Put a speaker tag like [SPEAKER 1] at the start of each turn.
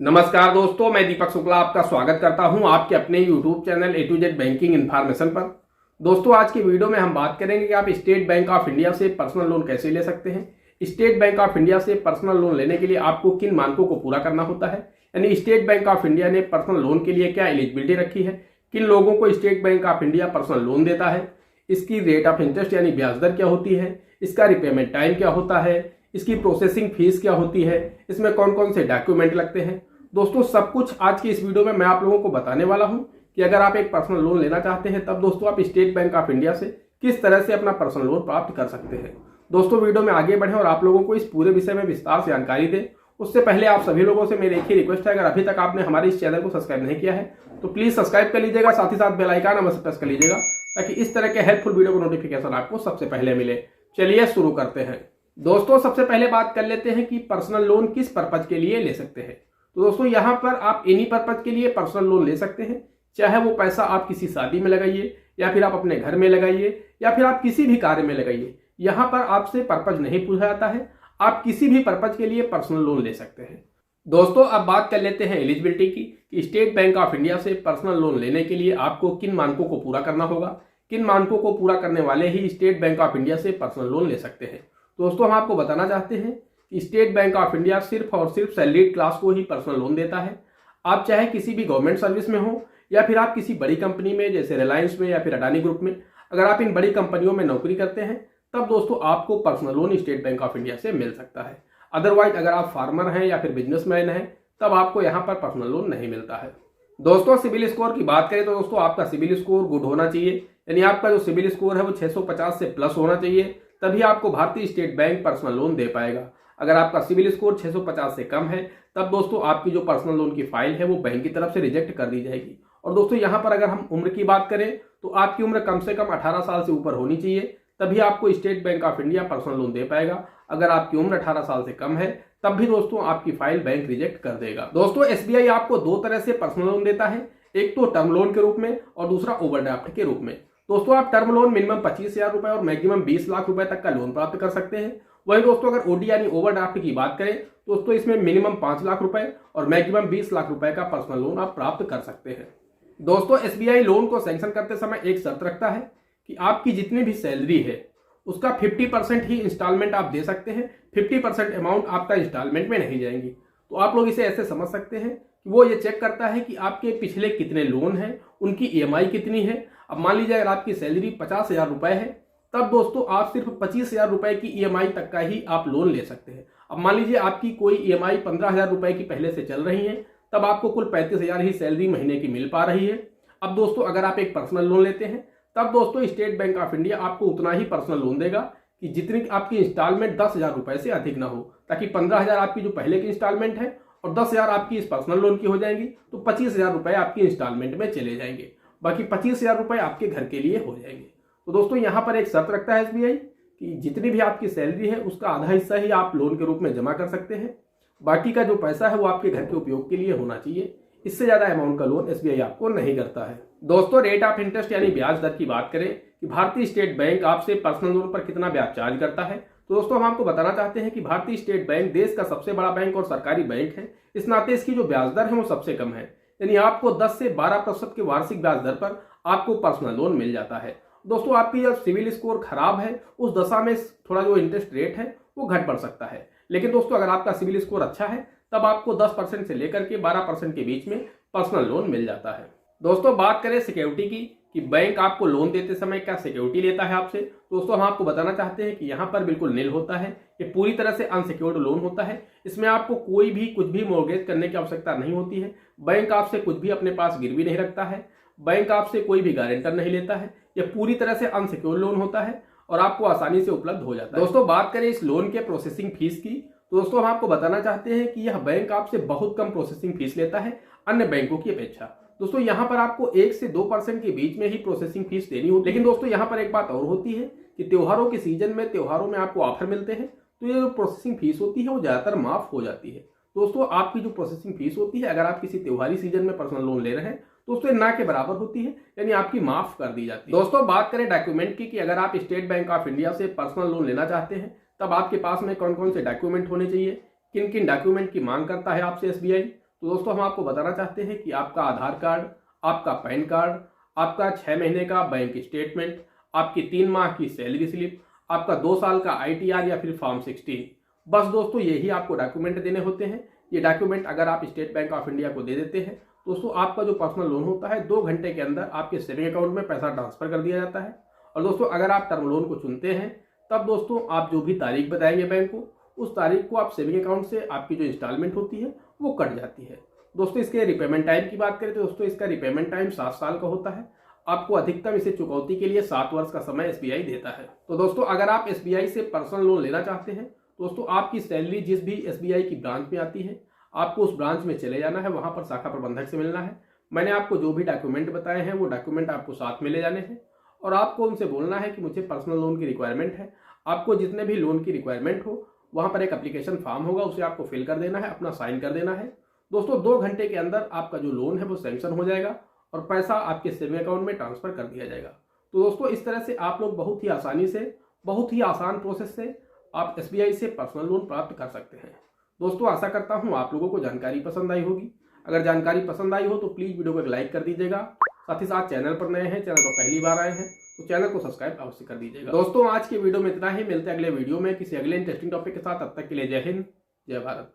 [SPEAKER 1] नमस्कार दोस्तों, मैं दीपक शुक्ला आपका स्वागत करता हूं आपके अपने YouTube channel A to Z banking information पर। दोस्तों, आज की वीडियो में हम बात करेंगे कि आप स्टेट बैंक ऑफ इंडिया से पर्सनल लोन कैसे ले सकते हैं। स्टेट बैंक ऑफ इंडिया से पर्सनल लोन लेने के लिए आपको किन मानकों को पूरा करना होता है, यानी स्टेट बैंक ऑफ इंडिया ने पर्सनल लोन के लिए क्या एलिजिबिलिटी रखी है, किन लोगों को state Bank of India personal loan देता है, इसकी रेट ऑफ इंटरेस्ट यानी ब्याज दर क्या होती है, इसका रिपेमेंट टाइम क्या होता है, इसकी प्रोसेसिंग फीस क्या होती है, इसमें कौन कौन से डॉक्यूमेंट लगते हैं। दोस्तों, सब कुछ आज की इस वीडियो में मैं आप लोगों को बताने वाला हूं कि अगर आप एक पर्सनल लोन लेना चाहते हैं तब दोस्तों आप स्टेट बैंक ऑफ इंडिया से किस तरह से अपना पर्सनल लोन प्राप्त कर सकते हैं। दोस्तों, वीडियो में आगे बढ़ें और आप लोगों को इस पूरे विषय में विस्तार से जानकारी दें, उससे पहले आप सभी लोगों से मेरी एक ही रिक्वेस्ट है, अगर अभी तक आपने हमारे इस चैनल को सब्सक्राइब नहीं किया है तो प्लीज सब्सक्राइब कर लीजिएगा, साथ ही साथ बेल आइकन अवश्य प्रेस कर लीजिएगा ताकि इस तरह के हेल्पफुल वीडियो को नोटिफिकेशन आपको सबसे पहले मिले। चलिए शुरू करते हैं। दोस्तों, सबसे पहले बात कर लेते हैं कि पर्सनल लोन किस पर्पज के लिए ले सकते हैं। तो दोस्तों, यहां पर आप एनी पर्पज के लिए पर्सनल लोन ले सकते हैं, चाहे वो पैसा आप किसी शादी में लगाइए या फिर आप अपने घर में लगाइए या फिर आप किसी भी कार्य में लगाइए। यहां पर आपसे पर्पज नहीं पूछा जाता है, आप किसी भी पर्पज के लिए पर्सनल लोन ले सकते हैं। दोस्तों, अब बात कर लेते हैं एलिजिबिलिटी की कि स्टेट बैंक ऑफ इंडिया से पर्सनल लोन लेने के लिए आपको किन मानकों को पूरा करना होगा, किन मानकों को पूरा करने वाले ही स्टेट बैंक ऑफ इंडिया से पर्सनल लोन ले सकते हैं। दोस्तों, हम आपको बताना चाहते हैं कि स्टेट बैंक ऑफ इंडिया सिर्फ और सिर्फ सैलरीड क्लास को ही पर्सनल लोन देता है। आप चाहे किसी भी गवर्नमेंट सर्विस में हो या फिर आप किसी बड़ी कंपनी में जैसे रिलायंस में या फिर अडानी ग्रुप में, अगर आप इन बड़ी कंपनियों में नौकरी करते हैं तब दोस्तों आपको personal loan state Bank of India से मिल सकता है। अदरवाइज अगर आप फार्मर हैं या फिर बिजनेसमैन हैं तब आपको यहाँ पर पर्सनल लोन नहीं मिलता है। दोस्तों, सिविल स्कोर की बात करें तो दोस्तों आपका सिविल स्कोर गुड होना चाहिए, यानी आपका जो सिविल स्कोर है वो 650 से प्लस होना चाहिए, तभी आपको भारतीय स्टेट बैंक पर्सनल लोन दे पाएगा। अगर आपका सिविल स्कोर 650 से कम है तब दोस्तों आपकी जो पर्सनल लोन की फाइल है वो बैंक की तरफ से रिजेक्ट कर दी जाएगी। और दोस्तों, यहाँ पर अगर हम उम्र की बात करें तो आपकी उम्र कम से कम 18 साल से ऊपर होनी चाहिए, तभी आपको State Bank of India personal loan दे पाएगा। अगर आपकी उम्र 18 साल से कम है तब भी दोस्तों आपकी फाइल बैंक रिजेक्ट कर देगा। दोस्तों, एसबीआई आपको दो तरह से पर्सनल लोन देता है, एक तो टर्म लोन के रूप में और दूसरा ओवरड्राफ्ट के रूप में। दोस्तों, आप टर्म लोन मिनिमम 25,000 रुपए और मैक्सिमम 20 लाख रुपए तक का लोन प्राप्त कर सकते हैं। वहीं दोस्तों, अगर ओडी यानी ओवरड्राफ्ट की बात करें दोस्तों इसमें मिनिमम 5 लाख रुपए और मैक्सिमम 20 लाख रुपए का पर्सनल लोन आप प्राप्त कर सकते हैं। दोस्तों, एसबीआई लोन को सैंक्शन करते समय एक शर्त रखता है कि आपकी जितनी भी सैलरी है उसका 50% ही इंस्टॉलमेंट आप दे सकते हैं, 50% अमाउंट आपका इंस्टॉलमेंट में नहीं जाएंगी। तो आप लोग इसे ऐसे समझ सकते हैं कि वो ये चेक करता है कि आपके पिछले कितने लोन हैं, उनकी ईएमआई कितनी है। अब मान लीजिए अगर आपकी सैलरी 50,000 रुपए है तब दोस्तों आप सिर्फ 25,000 रुपए की ईएमआई तक का ही आप लोन ले सकते हैं। अब मान लीजिए आपकी कोई ईएमआई 15,000 रुपए की पहले से चल रही है, तब आपको कुल 35,000 ही सैलरी महीने की मिल पा रही है। अब दोस्तों, अगर आप एक पर्सनल लोन लेते हैं तब दोस्तों स्टेट बैंक ऑफ इंडिया आपको उतना ही पर्सनल लोन देगा कि जितनी आपकी इंस्टॉलमेंट 10,000 रुपए से अधिक ना हो, ताकि 15,000 आपकी जो पहले की इंस्टॉलमेंट है और 10,000 आपकी इस पर्सनल लोन की हो जाएंगी तो 25,000 रुपए आपकी इंस्टॉलमेंट में चले जाएंगे, बाकी 25,000 रुपए आपके घर के लिए हो जाएंगे। तो दोस्तों, यहाँ पर एक शर्त रखता है एसबीआई कि जितनी भी आपकी सैलरी है उसका आधा हिस्सा ही आप लोन के रूप में जमा कर सकते हैं, बाकी का जो पैसा है वो आपके घर के उपयोग के लिए होना चाहिए। इससे ज्यादा अमाउंट का लोन एसबीआई आपको नहीं करता है। दोस्तों, रेट ऑफ इंटरेस्ट यानी ब्याज दर की बात करें कि भारतीय स्टेट बैंक आपसे पर्सनल लोन पर कितना ब्याज चार्ज करता है, तो दोस्तों हम आपको बताना चाहते हैं कि भारतीय स्टेट बैंक देश का सबसे बड़ा बैंक और सरकारी बैंक है, इस नाते इसकी जो ब्याज दर है वो सबसे कम है, यानी आपको 10 से 12% की वार्षिक ब्याज दर पर आपको पर्सनल लोन मिल जाता है। दोस्तों, आपकी जब सिविल स्कोर खराब है उस दशा में थोड़ा जो इंटरेस्ट रेट है वो घट बढ़ सकता है, लेकिन दोस्तों अगर आपका सिविल स्कोर अच्छा है तब आपको 10% से लेकर के 12% के बीच में पर्सनल लोन मिल जाता है। दोस्तों, बात करें सिक्योरिटी की कि बैंक आपको लोन देते समय क्या सिक्योरिटी लेता है आपसे, दोस्तों हम आपको बताना चाहते हैं कि यहाँ पर बिल्कुल नील होता है, ये पूरी तरह से अनसिक्योर्ड लोन होता है। इसमें आपको कोई भी कुछ भी मॉर्गेज करने की आवश्यकता नहीं होती है, बैंक आपसे कुछ भी अपने पास गिरवी नहीं रखता है, बैंक आपसे कोई भी गारंटर नहीं लेता है, यह पूरी तरह से अनसिक्योर्ड लोन होता है और आपको आसानी से उपलब्ध हो जाता है। दोस्तों, बात करें इस लोन के प्रोसेसिंग फीस की तो दोस्तों हम आपको बताना चाहते हैं कि यह बैंक आपसे बहुत कम प्रोसेसिंग फीस लेता है अन्य बैंकों की अपेक्षा। दोस्तों, यहाँ पर आपको 1 से 2% के बीच में ही प्रोसेसिंग फीस देनी होती है, लेकिन दोस्तों यहाँ पर एक बात और होती है कि त्योहारों के सीजन में त्योहारों में आपको ऑफर मिलते हैं तो ये जो प्रोसेसिंग फीस होती है वो ज्यादातर माफ हो जाती है। दोस्तों, आपकी जो प्रोसेसिंग फीस होती है अगर आप किसी त्योहारी सीजन में पर्सनल लोन ले रहे हैं तो उससे ना के बराबर होती है, यानी आपकी माफ कर दी जाती है। दोस्तों, बात करें डॉक्यूमेंट की कि अगर आप स्टेट बैंक ऑफ इंडिया से पर्सनल लोन लेना चाहते हैं तब आपके पास में कौन कौन से डॉक्यूमेंट होने चाहिए, किन किन डॉक्यूमेंट की मांग करता है आपसे एसबीआई, तो दोस्तों हम आपको बताना चाहते हैं कि आपका आधार कार्ड, आपका पैन कार्ड, आपका 6 महीने का बैंक स्टेटमेंट, आपकी 3 माह की सैलरी स्लिप, आपका 2 साल का ITR या फिर फॉर्म 16, बस दोस्तों यही आपको डॉक्यूमेंट देने होते हैं। ये डॉक्यूमेंट अगर आप स्टेट बैंक ऑफ इंडिया को दे देते हैं दोस्तों, आपका जो पर्सनल लोन होता है 2 घंटे के अंदर आपके सेविंग अकाउंट में पैसा ट्रांसफर कर दिया जाता है। और दोस्तों अगर आप टर्म लोन को चुनते हैं तब दोस्तों आप जो भी तारीख बताएंगे बैंक को, उस तारीख को आप सेविंग अकाउंट से आपकी जो इंस्टॉलमेंट होती है वो कट जाती है। दोस्तों इसके रिपेमेंट टाइम की बात करें तो दोस्तों इसका रिपेमेंट टाइम 7 साल का होता है। आपको अधिकतम इसे चुकौती के लिए 7 वर्ष का समय SBI देता है। तो दोस्तों अगर आप SBI से पर्सनल लोन लेना चाहते हैं दोस्तों, आपकी सैलरी जिस भी SBI की ब्रांच में आती है आपको उस ब्रांच में चले जाना है, वहां पर शाखा प्रबंधक से मिलना है। मैंने आपको जो भी डॉक्यूमेंट बताए हैं वो डॉक्यूमेंट आपको साथ में ले जाने हैं और आपको उनसे बोलना है कि मुझे पर्सनल लोन की रिक्वायरमेंट है। आपको जितने भी लोन की रिक्वायरमेंट हो वहां पर एक एप्लीकेशन फॉर्म होगा, उसे आपको फिल कर देना है, अपना साइन कर देना है। दोस्तों 2 घंटे के अंदर आपका जो लोन है वो सैंक्शन हो जाएगा और पैसा आपके सेविंग अकाउंट में ट्रांसफर कर दिया जाएगा। तो दोस्तों इस तरह से आप लोग बहुत ही आसानी से, बहुत ही आसान प्रोसेस से आप SBI से पर्सनल लोन प्राप्त कर सकते हैं। दोस्तों आशा करता हूं आप लोगों को जानकारी पसंद आई होगी। अगर जानकारी पसंद आई हो तो प्लीज वीडियो को एक लाइक कर दीजिएगा। साथ ही साथ चैनल पर नए हैं, चैनल पर पहली बार आए हैं तो चैनल को सब्सक्राइब अवश्य कर दीजिएगा। दोस्तों आज की वीडियो में इतना ही, मिलते हैं अगले वीडियो में किसी अगले इंटरेस्टिंग टॉपिक के साथ। तब तक के लिए जय हिंद, जय भारत।